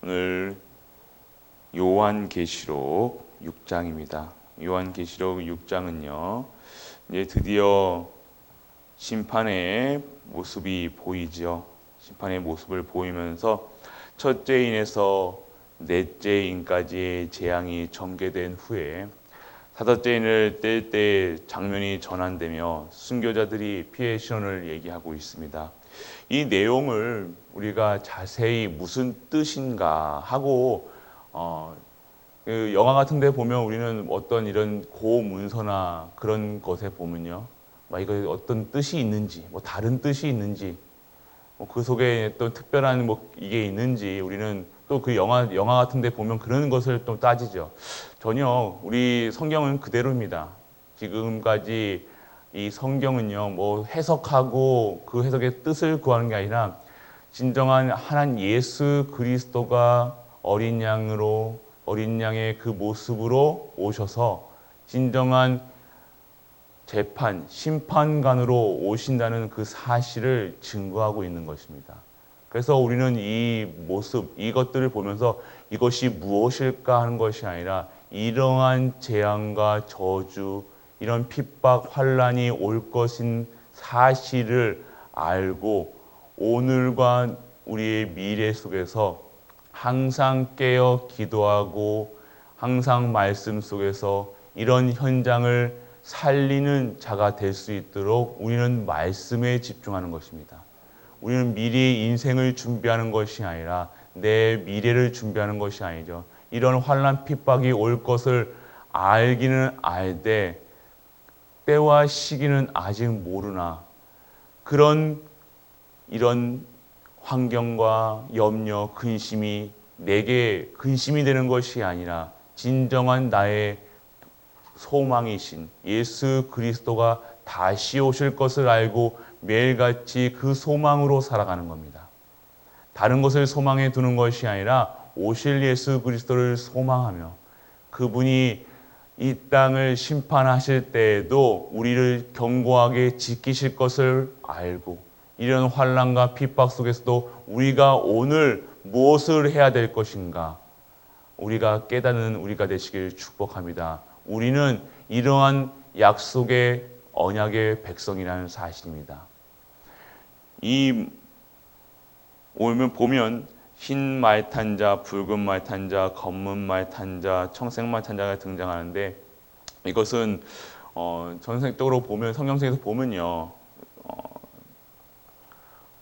오늘 요한계시록 6장입니다. 요한계시록 6장은요, 이제 드디어 심판의 모습이 보이죠. 심판의 모습을 보이면서 첫째 인에서 넷째 인까지의 재앙이 전개된 후에 다섯째 인을 뗄 때 장면이 전환되며 순교자들이 피해 신원을 얘기하고 있습니다. 이 내용을 우리가 자세히 무슨 뜻인가 하고 그 영화 같은 데 보면 우리는 어떤 이런 고문서나 그런 것에 보면요, 막 이거 어떤 뜻이 있는지, 뭐 다른 뜻이 있는지, 그 속에 또 특별한 뭐 이게 있는지 우리는 또 그 영화 같은 데 보면 그런 것을 또 따지죠. 전혀 우리 성경은 그대로입니다. 지금까지 이 성경은요, 뭐 해석하고 그 해석의 뜻을 구하는 게 아니라 진정한 하나님 예수 그리스도가 어린 양의 그 모습으로 오셔서 진정한 재판, 심판관으로 오신다는 그 사실을 증거하고 있는 것입니다. 그래서 우리는 이 모습, 이것들을 보면서 이것이 무엇일까 하는 것이 아니라 이러한 재앙과 저주, 이런 핍박, 환란이 올 것인 사실을 알고 오늘과 우리의 미래 속에서 항상 깨어 기도하고 항상 말씀 속에서 이런 현장을 살리는 자가 될 수 있도록 우리는 말씀에 집중하는 것입니다. 우리는 미래의 인생을 준비하는 것이 아니라 내 미래를 준비하는 것이 아니죠. 이런 환난 핍박이 올 것을 알기는 알되 때와 시기는 아직 모르나 이런 환경과 염려, 근심이 내게 근심이 되는 것이 아니라 진정한 나의 소망이신 예수 그리스도가 다시 오실 것을 알고 매일같이 그 소망으로 살아가는 겁니다. 다른 것을 소망해 두는 것이 아니라 오실 예수 그리스도를 소망하며 그분이 이 땅을 심판하실 때에도 우리를 견고하게 지키실 것을 알고 이런 환난과 핍박 속에서도 우리가 오늘 무엇을 해야 될 것인가 우리가 깨닫는 우리가 되시길 축복합니다. 우리는 이러한 약속의 언약의 백성이라는 사실입니다. 오면 보면 흰 말 탄 자, 붉은 말 탄 자, 검은 말 탄 자, 청색 말 탄 자가 등장하는데 이것은 전sek적으로 보면 성경책에서 보면요,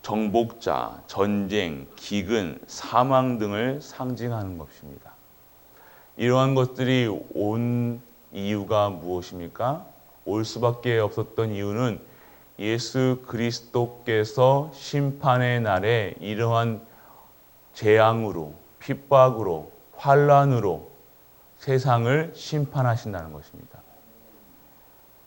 정복자, 전쟁, 기근, 사망 등을 상징하는 것입니다. 이러한 것들이 온 이유가 무엇입니까? 올 수밖에 없었던 이유는 예수 그리스도께서 심판의 날에 이러한 재앙으로, 핍박으로, 환란으로 세상을 심판하신다는 것입니다.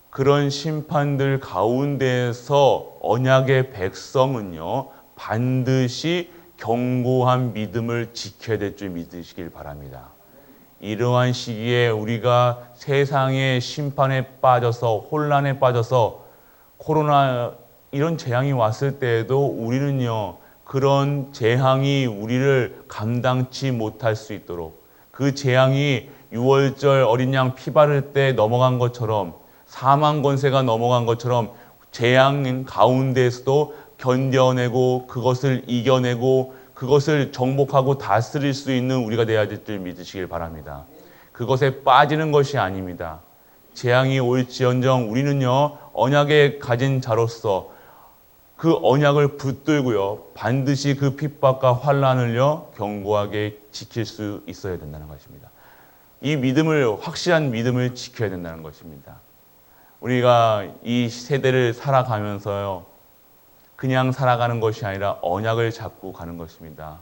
그런 심판들 가운데에서 언약의 백성은요, 반드시 견고한 믿음을 지켜야 될 줄 믿으시길 바랍니다. 이러한 시기에 우리가 세상의 심판에 빠져서 혼란에 빠져서 코로나 이런 재앙이 왔을 때에도 우리는요, 그런 재앙이 우리를 감당치 못할 수 있도록 그 재앙이 6월절 어린 양 피 바를 때 넘어간 것처럼 사망 권세가 넘어간 것처럼 재앙 가운데에서도 견뎌내고 그것을 이겨내고 그것을 정복하고 다스릴 수 있는 우리가 되어야 될 줄 믿으시길 바랍니다. 그것에 빠지는 것이 아닙니다. 재앙이 올지언정 우리는요, 언약에 가진 자로서 그 언약을 붙들고요, 반드시 그 핍박과 환란을요, 견고하게 지킬 수 있어야 된다는 것입니다. 이 믿음을, 확실한 믿음을 지켜야 된다는 것입니다. 우리가 이 세대를 살아가면서요, 그냥 살아가는 것이 아니라 언약을 잡고 가는 것입니다.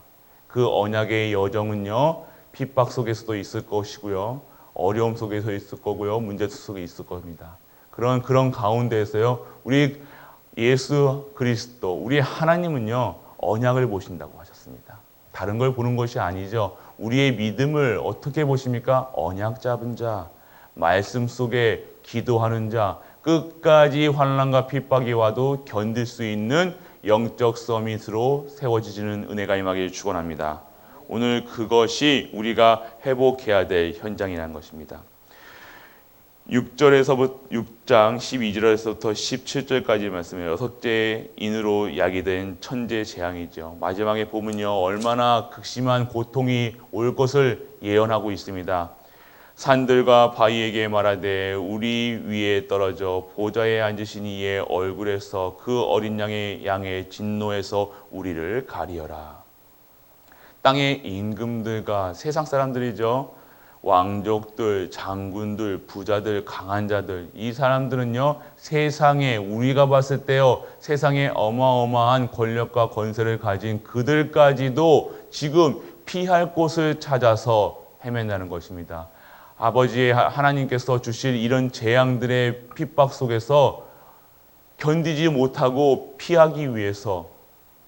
그 언약의 여정은요, 핍박 속에서도 있을 것이고요, 어려움 속에서 있을 거고요, 문제 속에 있을 겁니다. 그런 가운데에서요, 우리 예수 그리스도, 우리 하나님은요, 언약을 보신다고 하셨습니다. 다른 걸 보는 것이 아니죠. 우리의 믿음을 어떻게 보십니까? 언약 잡은 자, 말씀 속에 기도하는 자, 끝까지 환난과 핍박이 와도 견딜 수 있는 영적 서밋으로 세워지는 은혜가 임하기를 축원합니다. 오늘 그것이 우리가 회복해야 될 현장이라는 것입니다. 6장 12절에서부터 17절까지 말씀에 6째 인으로 야기된 천재 재앙이죠. 마지막에 보면요, 얼마나 극심한 고통이 올 것을 예언하고 있습니다. 산들과 바위에게 말하되 우리 위에 떨어져 보좌에 앉으신 이의 얼굴에서 그 어린 양의 진노에서 우리를 가리어라. 땅의 임금들과 세상 사람들이죠. 왕족들, 장군들, 부자들, 강한 자들, 이 사람들은요, 세상에 우리가 봤을 때요, 세상에 어마어마한 권력과 권세를 가진 그들까지도 지금 피할 곳을 찾아서 헤맨다는 것입니다. 아버지의 하나님께서 주실 이런 재앙들의 핍박 속에서 견디지 못하고 피하기 위해서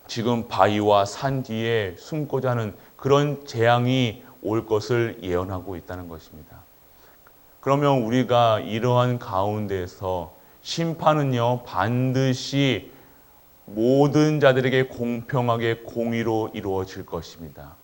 지금 바위와 산 뒤에 숨고자 하는 그런 재앙이 올 것을 예언하고 있다는 것입니다. 그러면 우리가 이러한 가운데서 심판은요, 반드시 모든 자들에게 공평하게 공의로 이루어질 것입니다.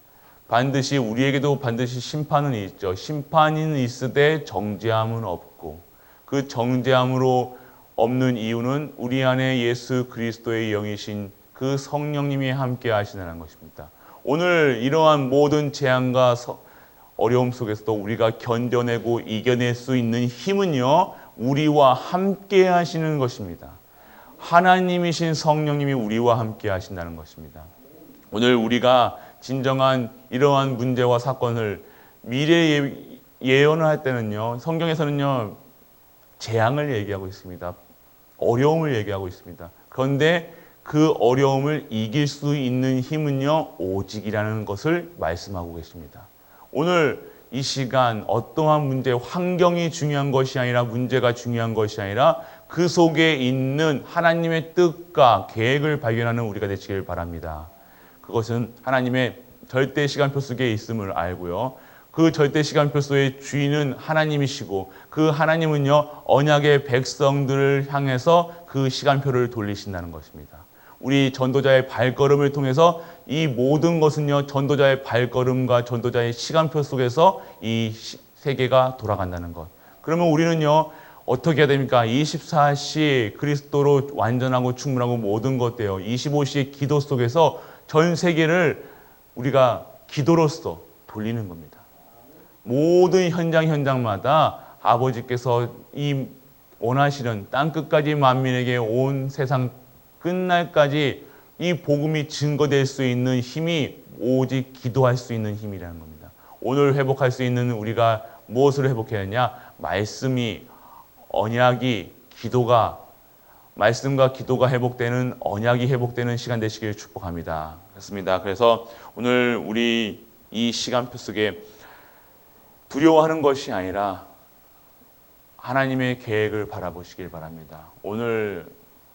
반드시 우리에게도 반드시 심판은 있죠. 심판은 있으되 정죄함은 없고, 그 정죄함으로 없는 이유는 우리 안에 예수 그리스도의 영이신 그 성령님이 함께 하시는 것입니다. 오늘 이러한 모든 재앙과 어려움 속에서도 우리가 견뎌내고 이겨낼 수 있는 힘은요, 우리와 함께 하시는 것입니다. 하나님이신 성령님이 우리와 함께 하신다는 것입니다. 오늘 우리가 진정한 이러한 문제와 사건을 미래 예언을 할 때는요, 성경에서는요, 재앙을 얘기하고 있습니다. 어려움을 얘기하고 있습니다. 그런데 그 어려움을 이길 수 있는 힘은요, 오직이라는 것을 말씀하고 계십니다. 오늘 이 시간 어떠한 문제, 환경이 중요한 것이 아니라 문제가 중요한 것이 아니라 그 속에 있는 하나님의 뜻과 계획을 발견하는 우리가 되시길 바랍니다. 그것은 하나님의 절대 시간표 속에 있음을 알고요. 그 절대 시간표 속의 주인은 하나님이시고 그 하나님은요, 언약의 백성들을 향해서 그 시간표를 돌리신다는 것입니다. 우리 전도자의 발걸음을 통해서 이 모든 것은요, 전도자의 발걸음과 전도자의 시간표 속에서 이 세계가 돌아간다는 것. 그러면 우리는요, 어떻게 해야 됩니까? 24시 그리스도로 완전하고 충분하고 모든 것 돼요. 25시 기도 속에서 전 세계를 우리가 기도로서 돌리는 겁니다. 모든 현장마다 아버지께서 이 원하시는 땅끝까지 만민에게 온 세상 끝날까지 이 복음이 증거될 수 있는 힘이 오직 기도할 수 있는 힘이라는 겁니다. 오늘 회복할 수 있는 우리가 무엇을 회복해야 하냐? 말씀이, 언약이, 기도가, 말씀과 기도가 회복되는, 언약이 회복되는 시간 되시길 축복합니다. 그렇습니다. 그래서 오늘 우리 이 시간표 속에 두려워하는 것이 아니라 하나님의 계획을 바라보시길 바랍니다. 오늘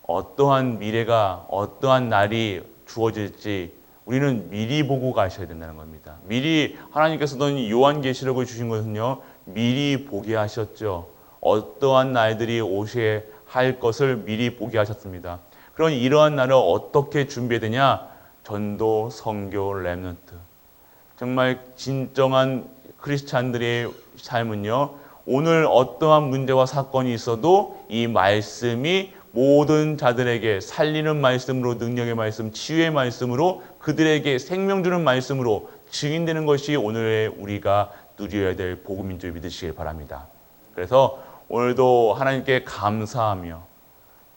어떠한 미래가, 어떠한 날이 주어질지 우리는 미리 보고 가셔야 된다는 겁니다. 미리 하나님께서는 요한계시록을 주신 것은요, 미리 보게 하셨죠. 어떠한 날들이 오셔야 할 것을 미리 보게 하셨습니다. 그럼 이러한 날을 어떻게 준비해야 되냐? 전도, 선교, 렘넌트. 정말 진정한 크리스찬들의 삶은요, 오늘 어떠한 문제와 사건이 있어도 이 말씀이 모든 자들에게 살리는 말씀으로, 능력의 말씀, 치유의 말씀으로, 그들에게 생명 주는 말씀으로 증인되는 것이 오늘의 우리가 누려야 될 복음인 줄 믿으시길 바랍니다. 그래서 오늘도 하나님께 감사하며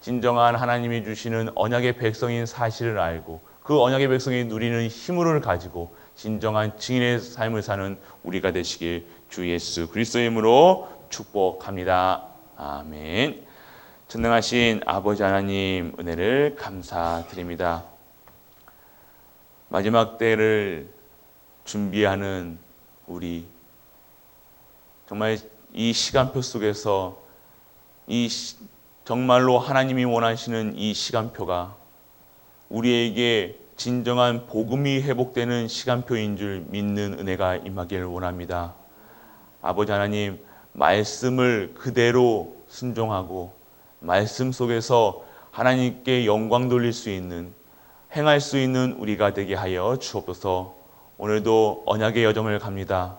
진정한 하나님이 주시는 언약의 백성인 사실을 알고 그 언약의 백성이 누리는 힘을 가지고 진정한 증인의 삶을 사는 우리가 되시길 주 예수 그리스도의 이름으로 축복합니다. 아멘. 전능하신 아버지 하나님 은혜를 감사드립니다. 마지막 때를 준비하는 우리, 정말 이 시간표 속에서 정말로 하나님이 원하시는 이 시간표가 우리에게 진정한 복음이 회복되는 시간표인 줄 믿는 은혜가 임하기를 원합니다. 아버지 하나님, 말씀을 그대로 순종하고 말씀 속에서 하나님께 영광 돌릴 수 있는, 행할 수 있는 우리가 되게 하여 주옵소서. 오늘도 언약의 여정을 갑니다.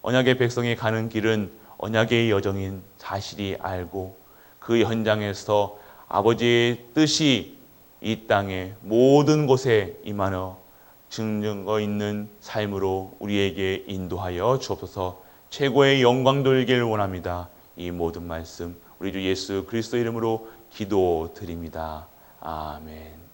언약의 백성이 가는 길은 언약의 여정인 사실이 알고 그 현장에서 아버지의 뜻이 이 땅의 모든 곳에 임하여 증거 있는 삶으로 우리에게 인도하여 주옵소서. 최고의 영광 돌기를 원합니다. 이 모든 말씀 우리 주 예수 그리스도 이름으로 기도드립니다. 아멘.